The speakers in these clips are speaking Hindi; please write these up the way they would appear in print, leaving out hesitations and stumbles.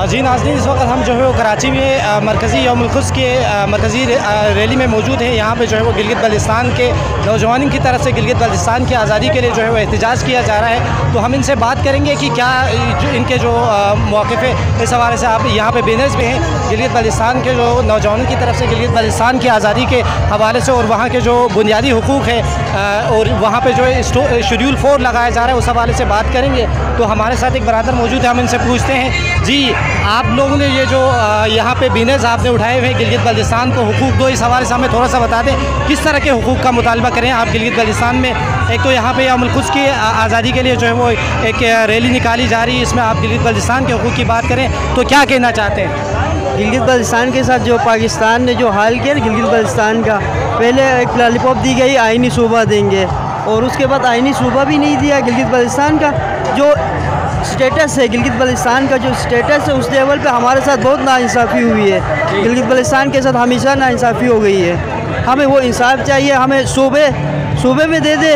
जी नाज़रीन, इस वक्त हम जो है वो कराची में मरकज़ी यौम-उल-क़ुद्स के मरकज़ी रैली में मौजूद हैं। यहाँ पे जो है वो गिलगित बल्तिस्तान के नौजवानों की तरफ से गिलगित बल्तिस्तान की आज़ादी के लिए जो है वो एहतजाज किया जा रहा है। तो हम इनसे बात करेंगे कि क्या इनके जो मौक़िफ़ है, इस हवाले से आप यहाँ पे बैनर्स भी हैं गिलगित बल्तिस्तान के जो नौजवानों की तरफ से गिलगित बल्तिस्तान की आज़ादी के हवाले से, और वहाँ के जो बुनियादी हुकूक़ है और वहाँ पर जो है शेड्यूल 4 लगाया जा रहा है, उस हवाले से बात करेंगे। तो हमारे साथ एक बरादर मौजूद है, हम इनसे पूछते हैं। जी, आप लोगों ने ये जो यहाँ पे बैनर्स आपने उठाए हुए हैं गिलगित बल्तिस्तान को हुकूक़ दो, इस हवाले से हमें थोड़ा सा बता दें किस तरह के हुकूक़ का मुतालबा करें आप गिलगित बल्तिस्तान में। एक तो यहाँ पे यौम-उल-क़ुद्स की आज़ादी के लिए जो है वो एक रैली निकाली जा रही है, इसमें आप गिलगित बल्तिस्तान के हुकूक़ की बात करें तो क्या कहना चाहते हैं? गिलगित बल्तिस्तान के साथ जो पाकिस्तान ने जो हाल किया गिलगित बल्तिस्तान का, पहले एक लॉलीपॉप दी गई आइनी सूबा देंगे, और उसके बाद आइनी सूबा भी नहीं दिया। गिलगित बल्तिस्तान का जो स्टेटस है, गिलगित बल्तिस्तान का जो स्टेटस है, उस लेवल पे हमारे साथ बहुत नाइंसाफ़ी हुई है। गिलगित बल्तिस्तान के साथ हमेशा नाइंसाफ़ी हो गई है। हमें वो इंसाफ चाहिए, हमें सूबे में दे दे,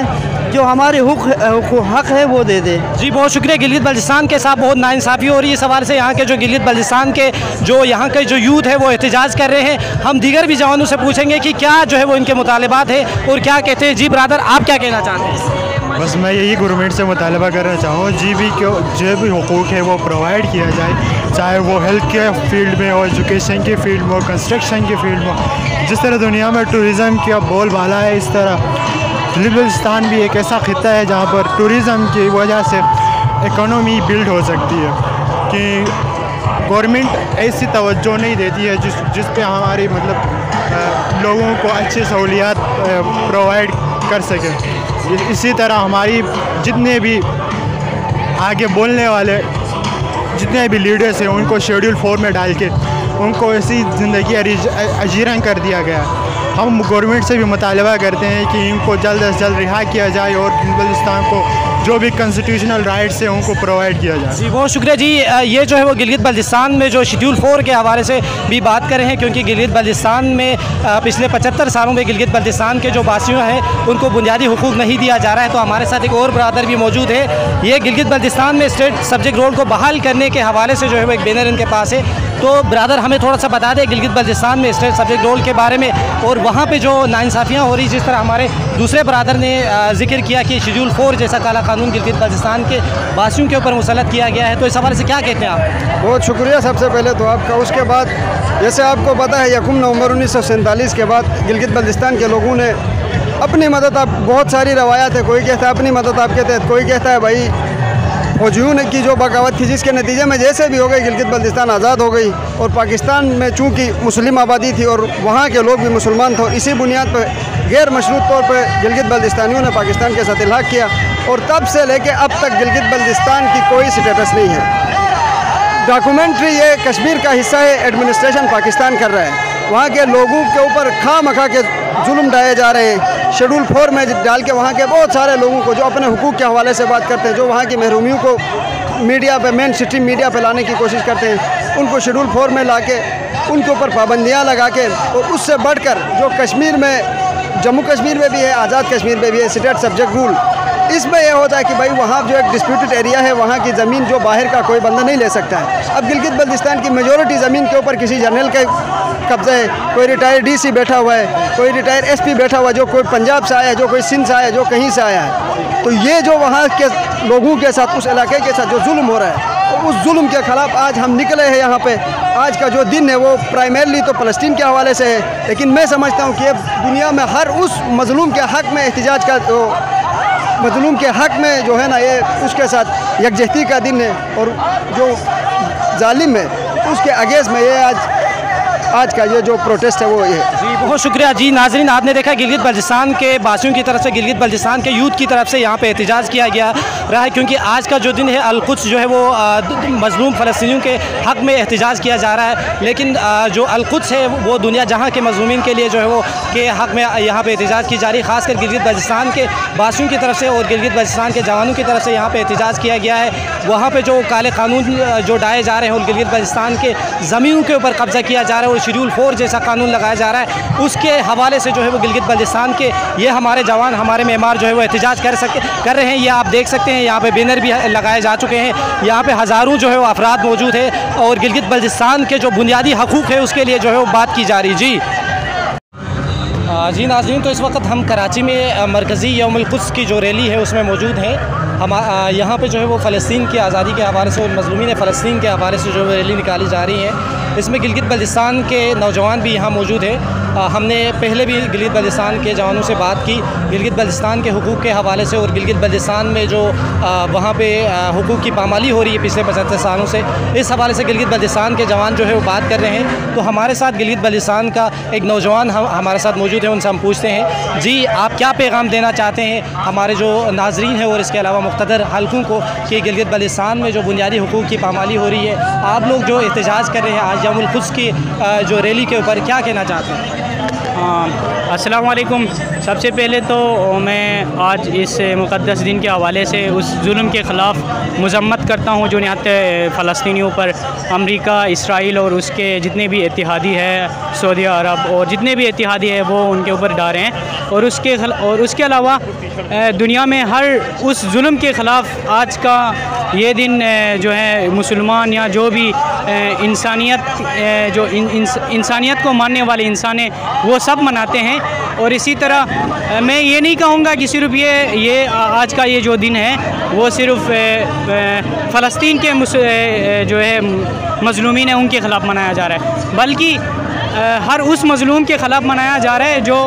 जो हमारे हक़ है वो दे दे। जी बहुत शुक्रिया। गिलगित बल्तिस्तान के साथ बहुत नाइंसाफ़ी हो रही है, इस सवाल से यहाँ के जो गिलगित बल्तिस्तान के जो यहाँ के जो यूथ है वो एहतजाज कर रहे हैं। हम दीगर भी जवानों से पूछेंगे कि क्या जो है वो इनके मुतालबात है और क्या कहते हैं। जी ब्रदर, आप क्या कहना चाहते हैं? बस मैं यही गवर्नमेंट से मुतालबा करना चाहूँ, जो भी हुकूक़ है वो प्रोवाइड किया जाए, चाहे वो हेल्थ के फील्ड में हो, एजुकेशन के फील्ड में हो, कंस्ट्रक्शन के फील्ड में हो। जिस तरह दुनिया में टूरिज़म का बोलबाला है, इस तरह गिलगित बल्तिस्तान भी एक ऐसा ख़ित्ता है जहाँ पर टूरिज़म की वजह से इकोनॉमी बिल्ड हो सकती है कि गवर्नमेंट ऐसी तवज्जो नहीं देती है जिस पे हमारी लोगों को अच्छी सहूलियात प्रोवाइड कर सके। इसी तरह हमारी जितने भी आगे बोलने वाले जितने भी लीडर्स हैं उनको शेड्यूल 4 में डाल के उनको ऐसी ज़िंदगी अजीरन कर दिया गया। हम गवर्नमेंट से भी मुतालबा करते हैं कि इनको जल्द से जल्द रिहा किया जाए और गिलगित बल्तिस्तान को जो भी कॉन्स्टिट्यूशनल राइट्स हैं उनको प्रोवाइड किया जाए। जी बहुत शुक्रिया। जी ये जो है वो गिलगित बल्तिस्तान में जो शेड्यूल 4 के हवाले से भी बात कर रहे हैं, क्योंकि गिलगित बल्तिस्तान में पिछले 75 सालों में गिलगित बल्तिस्तान के जो वासियों हैं उनको बुनियादी हुकूक़ नहीं दिया जा रहा है। तो हमारे साथ एक और ब्रदर भी मौजूद है। ये गिलगित बल्तिस्तान में स्टेट सब्जेक्ट रोल को बहाल करने के हवाले से जो है वो एक बैनर इनके पास है। तो ब्रदर हमें थोड़ा सा बता दें गिलगित बल्तिस्तान में स्टेट सब्जेक्ट रोल के बारे में, और वहाँ पे जो नाइंसाफ़ियाँ हो रही, जिस तरह हमारे दूसरे ब्रदर ने जिक्र किया कि शेड्यूल 4 जैसा काला कानून गिलगित बल्तिस्तान के वासियों के ऊपर मुसल्लत किया गया है। तो इस हवाले से क्या कहते हैं आप? बहुत शुक्रिया सबसे पहले तो आपका। उसके बाद जैसे आपको पता है 1 नवंबर 1947 के बाद गिलगित बल्तिस्तान के लोगों ने अपनी मदद, आप बहुत सारी रवायात है, कोई कहता है अपनी मदद आपके तहत, कोई कहता है भाई फौजियों ने की जो बगावत थी जिसके नतीजे में जैसे भी हो गई गिलगित बल्तिस्तान आज़ाद हो गई। और पाकिस्तान में चूँकि मुस्लिम आबादी थी और वहाँ के लोग भी मुसलमान थे, और इसी बुनियाद पर गैर मशरूत तौर पर गिलगित बल्तिस्तानियों ने पाकिस्तान के साथ इल्हाक़ किया, और तब से लेके अब तक गिलगित बल्तिस्तान की कोई स्टेटस नहीं है। डॉक्यूमेंट्री ये कश्मीर का हिस्सा है, एडमिनिस्ट्रेशन पाकिस्तान कर रहा है, वहाँ के लोगों के ऊपर खामखा के जुल्म ढाए जा रहे हैं। शेड्यूल 4 में डाल के वहाँ के बहुत सारे लोगों को जो अपने हुकूक़ के हवाले से बात करते हैं, जो वहाँ की महरूमियों को मीडिया पे, मेन स्ट्रीम मीडिया पे लाने की कोशिश करते हैं, उनको शेड्यूल 4 में ला के उनके ऊपर पाबंदियाँ लगा के, और उससे बढ़कर जो कश्मीर में, जम्मू कश्मीर में भी है, आज़ाद कश्मीर में भी है स्टेट सब्जेक्ट रूल, इसमें यह होता है कि भाई वहाँ जो एक डिस्प्यूटेड एरिया है, वहाँ की ज़मीन जो बाहर का कोई बंदा नहीं ले सकता है। अब गिलगित बल्तिस्तान की मेजॉरिटी ज़मीन के ऊपर किसी जनरल का कब्जा है, कोई रिटायर्ड DC बैठा हुआ है, कोई रिटायर्ड SP बैठा हुआ है, जो कोई पंजाब से आया है, जो कोई सिंध से आया है, जो कहीं से आया है। तो ये जो वहाँ के लोगों के साथ, उस इलाके के साथ जो जुल्म हो रहा है, तो उस जुल्म के ख़िलाफ़ आज हम निकले हैं यहाँ पे। आज का जो दिन है वो प्राइमरली तो फ़लस्तीन के हवाले से है, लेकिन मैं समझता हूँ कि दुनिया में हर उस मज़लूम के हक़ में एहतजाज का, तो मज़लूम के हक़ में जो है ना, ये उसके साथ यकजहती का दिन है, और जो जालिम है उसके अगेंस्ट में ये आज का ये जो प्रोटेस्ट है वो ये है। जी बहुत शुक्रिया। जी नाज़रीन, आपने देखा गिलगित बल्तिस्तान के वासियों की तरफ से, गिलगित बल्तिस्तान के यूथ की तरफ से यहाँ पे एहतजाज किया गया रहा है, क्योंकि आज का जो दिन है अल-कुद्स जो है वो मज़लूम फ़लस्तीनियों के हक़ में एहतजाज किया जा रहा है। लेकिन जो अल-कुद्स है वो दुनिया जहाँ के मज़लूमीन के लिए जो है वो के हक़ में यहाँ पर एहतजाज की जा रही है, ख़ासकर गिलगित बल्तिस्तान के वासियों की तरफ से और गिलगित बल्तिस्तान के जवानों की तरफ से यहाँ पर एहतजाज किया गया है। वहाँ पर जो काले कानून जो डाले जा रहे हैं और गिलगित बल्तिस्तान के ज़मीनों के ऊपर कब्ज़ा किया जा रहा है और शेड्यूल 4 जैसा कानून लगाया जा रहा है, उसके हवाले से जो है वो गिलगित बल्तिस्तान के ये हमारे जवान, हमारे मेहमान जो है वो एहतजाज कर रहे हैं। ये आप देख सकते हैं, यहाँ पे बैनर भी लगाए जा चुके हैं। यहाँ पे हज़ारों जो है वो अफराद मौजूद है और गिलगित बल्तिस्तान के जो बुनियादी हकूक़ है उसके लिए जो है वो बात की जा रही। जी नाज़रीन, तो इस वक्त हम कराची में मरकज़ी यौमुल क़ुद्स की जो रैली है उसमें मौजूद हैं। हम यहाँ पे जो है वो फ़लस्तीन की आज़ादी के हवाले से और मज़लूमीन फ़लस्तीन के हवाले से जो रैली निकाली जा रही है। इसमें गिलगित बल्तिस्तान के नौजवान भी यहाँ मौजूद है। हमने पहले भी गिलगित बल्तिस्तान के जवानों से बात की गिलगित बल्तिस्तान के हुकूक़ के हवाले से और गिलगित बल्तिस्तान में जो वहाँ पे हुकूक़ की पामाली हो रही है पिछले 75 सालों से, इस हवाले से गिलगित बल्तिस्तान के जवान जो है वो बात कर रहे हैं। तो हमारे साथ गिलगित बल्तिस्तान का एक नौजवान हमारे साथ मौजूद है, उनसे हम पूछते हैं, जी आप क्या पैगाम देना चाहते हैं हमारे जो नाजरीन हैं और इसके अलावा मुख्तदर हल्कों को कि गिलगित बल्तिस्तान में जो बुनियादी हुकूक़ की पामाली हो रही है, आप लोग जो एहतजाज कर रहे हैं आज यौमुल क़ुद्स की जो रैली के ऊपर, क्या कहना चाहते हैं? अस्सलाम वालेकुम। सबसे पहले तो मैं आज इस मुक़द्दस दिन के हवाले से उस जुल्म के ख़िलाफ़ मज़म्मत करता हूँ जो निहत्ते फ़लस्तीनियों पर अमेरिका, इसराइल और उसके जितने भी इत्तेहादी है, सऊदी अरब और जितने भी इत्तेहादी है वो उनके ऊपर डाले हैं। और उसके अलावा दुनिया में हर उस जुल्म के ख़िलाफ़ आज का ये दिन जो है मुसलमान या जो भी इंसानियत जो इंसानियत को मानने वाले इंसान हैं वो सब मनाते हैं। और इसी तरह मैं ये नहीं कहूँगा कि सिर्फ ये आज का ये जो दिन है वो सिर्फ फ़लस्तीन के जो है मज़लूमीन है उनके ख़िलाफ़ मनाया जा रहा है, बल्कि हर उस मज़लूम के ख़िलाफ़ मनाया जा रहा है जो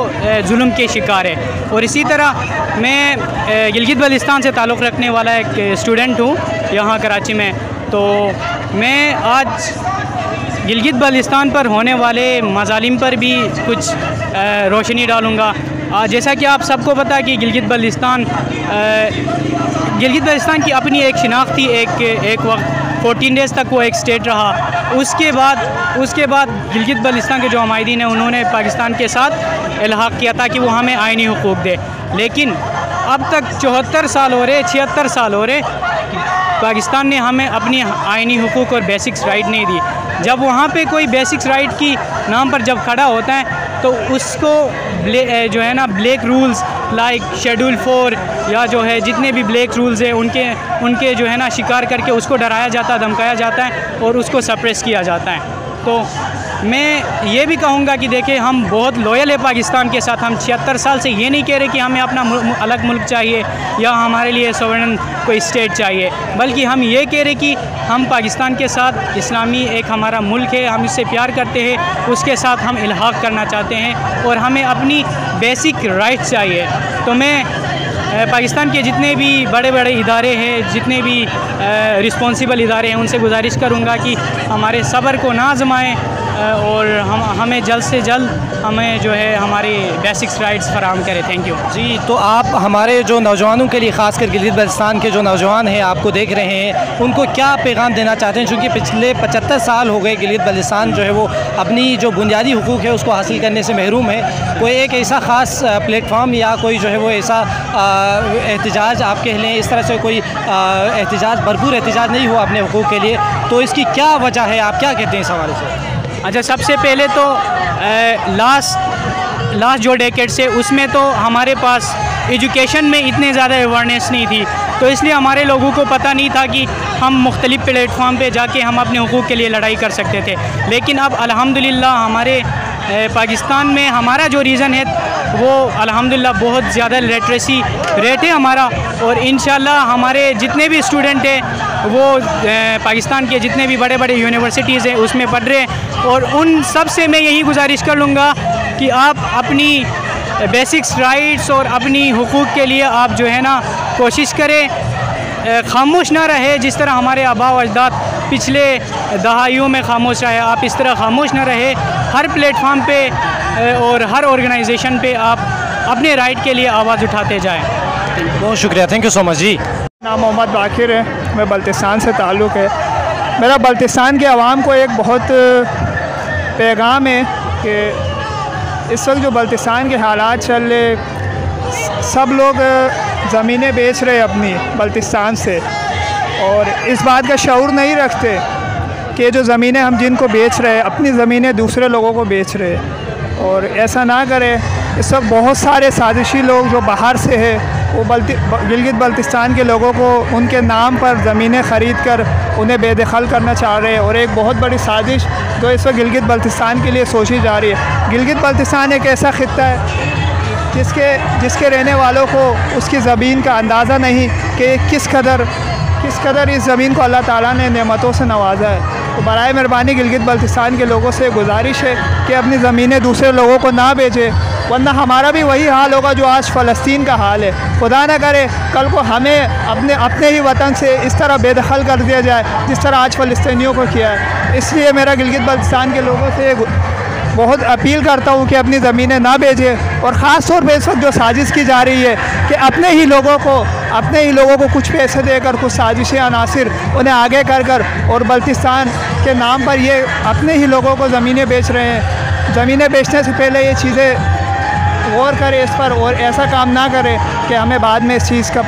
जुल्म के शिकार है। और इसी तरह मैं गिलगित बल्तिस्तान से ताल्लुक़ रखने वाला एक स्टूडेंट हूँ यहाँ कराची में। तो मैं आज गिलगित बल्तिस्तान पर होने वाले मज़ालिम पर भी कुछ रोशनी डालूँगा। जैसा कि आप सबको पता है कि गिलगित बल्तिस्तान की अपनी एक शिनाख्त थी। एक वक्त 14 डेज़ तक वो एक स्टेट रहा। उसके बाद गिलगित बल्तिस्तान के जो हमायदीन हैं उन्होंने पाकिस्तान के साथ इल्हाक़ किया था कि वो हमें आइनी हुकूक़ दे। लेकिन अब तक 74 साल हो रहे, 76 साल हो रहे, पाकिस्तान ने हमें अपनी आइनी हुकूक़ और बेसिक्स राइट नहीं दी। जब वहाँ पे कोई बेसिक्स राइट की नाम पर जब खड़ा होता है तो उसको जो है ना ब्लैक रूल्स लाइक शेड्यूल 4 या जो है जितने भी ब्लैक रूल्स हैं उनके जो है ना शिकार करके उसको डराया जाता है, धमकाया जाता है और उसको सप्रेस किया जाता है। तो मैं ये भी कहूँगा कि देखिए हम बहुत लॉयल है पाकिस्तान के साथ। हम 76 साल से ये नहीं कह रहे कि हमें अपना अलग मुल्क चाहिए या हमारे लिए सोवरेन कोई स्टेट चाहिए, बल्कि हम ये कह रहे कि हम पाकिस्तान के साथ इस्लामी एक हमारा मुल्क है, हम इससे प्यार करते हैं, उसके साथ हम इल्हाक़ करना चाहते हैं और हमें अपनी बेसिक राइट्स चाहिए। तो मैं पाकिस्तान के जितने भी बड़े बड़े इदारे हैं, जितने भी रिस्पॉन्सिबल इदारे हैं, उनसे गुजारिश करूँगा कि हमारे सब्र को ना आज़माएं और हमें जल्द से जल्द हमें जो है हमारी बेसिक्स राइट्स फराहम करें। थैंक यू जी। तो आप हमारे जो नौजवानों के लिए, ख़ासकर गिलगित बल्तिस्तान के जो नौजवान हैं आपको देख रहे हैं, उनको क्या पैगाम देना चाहते हैं? चूँकि पिछले 75 साल हो गए गिलगित बल्तिस्तान जो है वो अपनी जो बुनियादी हुकूक़ है उसको हासिल करने से महरूम है। कोई एक ऐसा ख़ास प्लेटफॉर्म या कोई जो है वो ऐसा एहतजाज आप कह लें, इस तरह से कोई एहतजाज, भरपूर एहतजाज नहीं हुआ अपने हुकूक़ के लिए, तो इसकी क्या वजह है? आप क्या कहते हैं इस हवाले से? अच्छा, सबसे पहले तो लास्ट जो डेकेड से उसमें तो हमारे पास एजुकेशन में इतने ज़्यादा अवेयरनेस नहीं थी, तो इसलिए हमारे लोगों को पता नहीं था कि हम मुख्तलिफ़ प्लेटफॉर्म पे जाके हम अपने हुकूक़ के लिए लड़ाई कर सकते थे। लेकिन अब अल्हम्दुलिल्लाह हमारे पाकिस्तान में हमारा जो रीज़न है वो अल्हम्दुलिल्लाह बहुत ज़्यादा लिटरेसी रेट है हमारा, और इंशाल्लाह हमारे जितने भी स्टूडेंट हैं वो पाकिस्तान के जितने भी बड़े बड़े यूनिवर्सिटीज़ हैं उसमें पढ़ रहे हैं। और उन सब से मैं यही गुजारिश कर लूँगा कि आप अपनी बेसिक्स राइट्स और अपनी हुकूक़ के लिए आप जो है ना कोशिश करें, खामोश ना रहे जिस तरह हमारे आबा व अजदाद पिछले दहाइयों में खामोश रहे। आप इस तरह खामोश ना रहे, हर प्लेटफॉर्म पे और हर ऑर्गेनाइजेशन पे आप अपने राइट के लिए आवाज़ उठाते जाएं। बहुत शुक्रिया, थैंक यू सो मच जी। नाम मोहम्मद बाकिर है, मैं बल्तिस्तान से ताल्लुक़ है। मेरा बल्तिस्तान के अवाम को एक बहुत पैगाम है कि इस वक्त जो बल्तिस्तान के हालात चल रहे, सब लोग ज़मीनें बेच रहे अपनी बल्तिस्तान से और इस बात का शऊर नहीं रखते कि जो ज़मीनें हम जिनको बेच रहे, अपनी ज़मीनें दूसरे लोगों को बेच रहे। और ऐसा ना करें। इस वक्त बहुत सारे साजिशी लोग जो बाहर से हैं वो गिलगित बल्तिस्तान के लोगों को उनके नाम पर ज़मीनें ख़रीद कर उन्हें बेदखल करना चाह रहे हैं, और एक बहुत बड़ी साजिश जो इस वक्त गिलगित बल्तिस्तान के लिए सोची जा रही है। गिलगित बल्तिस्तान एक ऐसा ख़ित्ता है जिसके रहने वालों को उसकी ज़मीन का अंदाज़ा नहीं कि किस कदर इस ज़मीन को अल्लाह ताला ने नेमतों से नवाजा है। तो बराए मेहरबानी गिलगित बल्तिस्तान के लोगों से गुजारिश है कि अपनी ज़मीनें दूसरे लोगों को ना बेचें, वरना हमारा भी वही हाल होगा जो आज फ़लस्तीन का हाल है। खुदा न करे कल को हमें अपने ही वतन से इस तरह बेदखल कर दिया जाए जिस तरह आज फ़लस्तीनियों को किया है। इसलिए मेरा गिलगित बल्तिस्तान के लोगों से बहुत अपील करता हूँ कि अपनी ज़मीनें ना बेचें, और ख़ास तौर पे इस वक्त जो साजिश की जा रही है कि अपने ही लोगों को कुछ पैसे देकर कुछ साजिशी अनासिर उन्हें आगे कर और बल्तिस्तान के नाम पर ये अपने ही लोगों को ज़मीनें बेच रहे हैं। ज़मीनें बेचने से पहले ये चीज़ें गौर करें इस पर, और ऐसा काम ना करें कि हमें बाद में इस चीज़ का